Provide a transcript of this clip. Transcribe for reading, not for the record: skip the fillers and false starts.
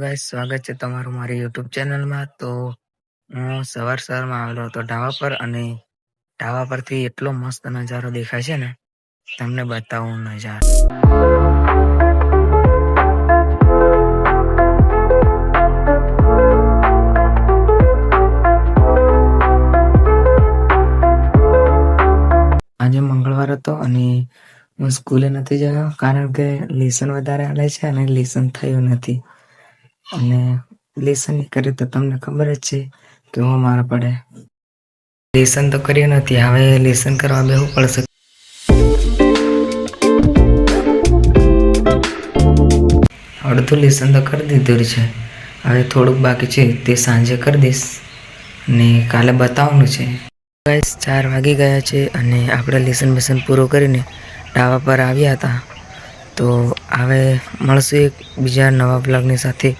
Guys, સ્વાગત છે તમારું મારી યુટ્યુબ ચેનલમાં। તો હું સવારમાં આવેલો હતો ઢાબા પર, અને ઢાબા પરથી એટલો મસ્ત નજારો દેખાય છે ને, તમને બતાવું નજારો। આજે મંગળવાર હતો અને હું સ્કૂલે નથી ગયો, કારણ કે લેસન વધારે આલે છે અને લેસન થયું નથી। અને લેસન નહીં કરે તો તમને ખબર જ છે કે હું મારા પડે। લેસન તો કર્યું નથી, હવે લેસન કરવા બેસવું પડશે। અડધું લેસન તો કરી દીધું છે, હવે થોડુંક બાકી છે તે સાંજે કરી દઈશ ને કાલે બતાવવાનું છે। ગાઈસ, 4 વાગી ગયા છે અને આપણે લેસન પૂરો કરીને ઢાબા પર આવ્યા હતા। તો હવે મળશું એક બીજા નવા બ્લોગની સાથે।